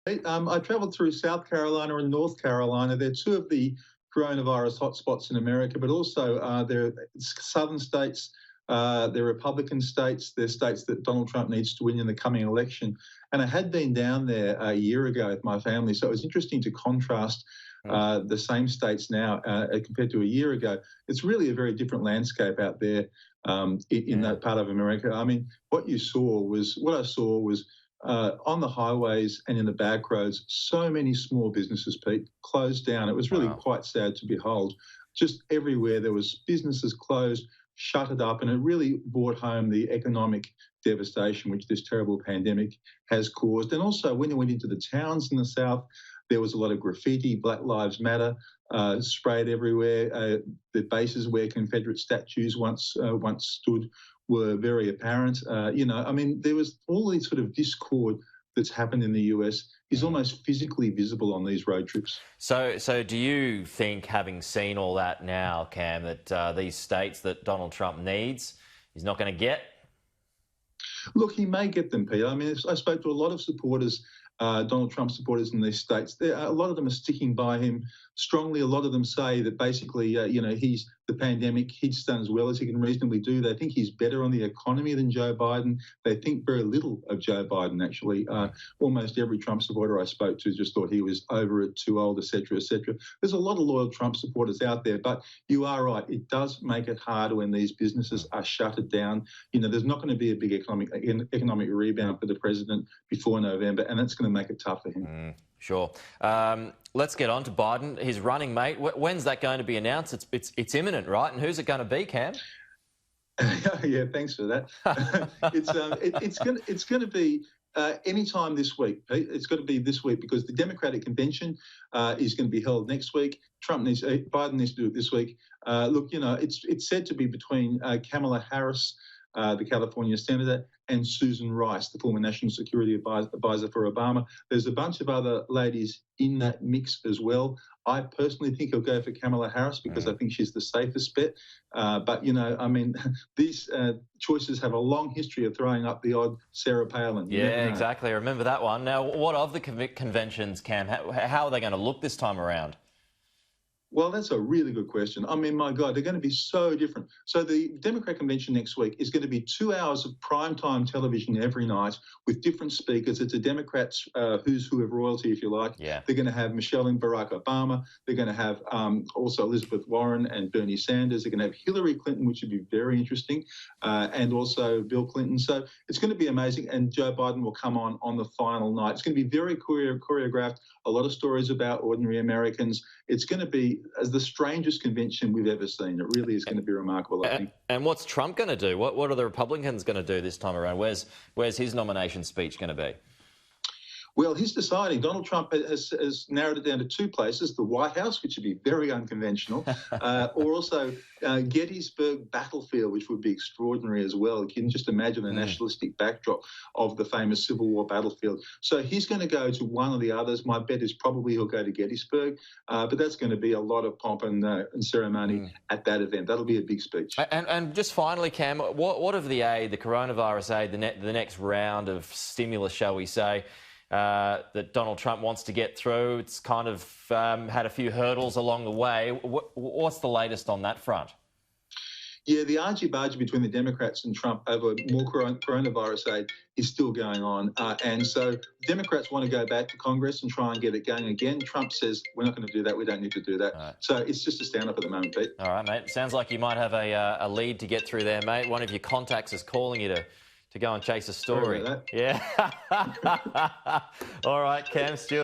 I travelled through South Carolina and North Carolina. They're two of the coronavirus hotspots in America, but also they're southern states, they're Republican states, they're states that Donald Trump needs to win in the coming election. And I had been down there a year ago with my family, so it was interesting to contrast the same states now compared to a year ago. It's really a very different landscape out there in that part of America. I mean, what I saw was on the highways and in the back roads, so many small businesses, Pete, closed down. It was really quite sad to behold. Just everywhere there was businesses closed, shuttered up, and it really brought home the economic devastation which this terrible pandemic has caused. And also, when you went into the towns in the south, there was a lot of graffiti, Black Lives Matter, sprayed everywhere. The bases where Confederate statues once stood were very apparent. I mean, there was all these sort of discord that's happened in the US is almost physically visible on these road trips. So do you think, having seen all that now, Cam, that these states that Donald Trump needs, he's not going to get? Look, he may get them, Peter. I mean, I spoke to a lot of supporters, Donald Trump supporters in these states. A lot of them are sticking by him strongly. A lot of them say that basically, he's the pandemic, he's done as well as he can reasonably do. They think he's better on the economy than Joe Biden. They think very little of Joe Biden, actually. Almost every Trump supporter I spoke to just thought he was over it, too old, etc., etc. There's a lot of loyal Trump supporters out there, but you are right. It does make it harder when these businesses are shuttered down. There's not going to be a big economic rebound for the president before November, and that's going to make it tough for him. Sure. Let's get on to Biden. His running mate. When's that going to be announced? It's imminent, right? And who's it going to be, Cam? Yeah, thanks for that. It's going to be any time this week, Pete. It's got to be this week because the Democratic convention is going to be held next week. Biden needs to do it this week. Look, it's said to be between Kamala Harris, the California senator, and Susan Rice, the former national security advisor for Obama. There's a bunch of other ladies in that mix as well. I personally think he'll go for Kamala Harris because I think she's the safest bet. But these choices have a long history of throwing up the odd Sarah Palin. Yeah, exactly. I remember that one. Now, what of the conventions, Cam? How are they going to look this time around? Well, that's a really good question. I mean, my God, they're going to be so different. So the Democrat convention next week is going to be 2 hours of primetime television every night with different speakers. It's a Democrats' who's who of royalty, if you like. Yeah. They're going to have Michelle and Barack Obama. They're going to have also Elizabeth Warren and Bernie Sanders. They're going to have Hillary Clinton, which would be very interesting, and also Bill Clinton. So it's going to be amazing. And Joe Biden will come on the final night. It's going to be very choreographed, a lot of stories about ordinary Americans. It's going to be as the strangest convention we've ever seen. It really is going to be remarkable, I think. And what's Trump going to do? What are the Republicans going to do this time around? Where's his nomination speech going to be? Well, he's deciding. Donald Trump has narrowed it down to two places, the White House, which would be very unconventional, or also Gettysburg Battlefield, which would be extraordinary as well. You can just imagine the nationalistic backdrop of the famous Civil War battlefield. So he's going to go to one or the others. My bet is probably he'll go to Gettysburg, but that's going to be a lot of pomp and ceremony at that event. That'll be a big speech. And just finally, Cam, what of the aid, the coronavirus aid, the next round of stimulus, shall we say, that Donald Trump wants to get through? It's kind of had a few hurdles along the way. What's the latest on that front? Yeah, the argy-bargy between the Democrats and Trump over more coronavirus aid is still going on. And so Democrats want to go back to Congress and try and get it going again. Trump says, we're not going to do that. We don't need to do that. Right. So it's just a stand-up at the moment, Pete. All right, mate. Sounds like you might have a lead to get through there, mate. One of your contacts is calling you to go and chase a story. Sorry about that. Yeah. All right, Cam Stewart.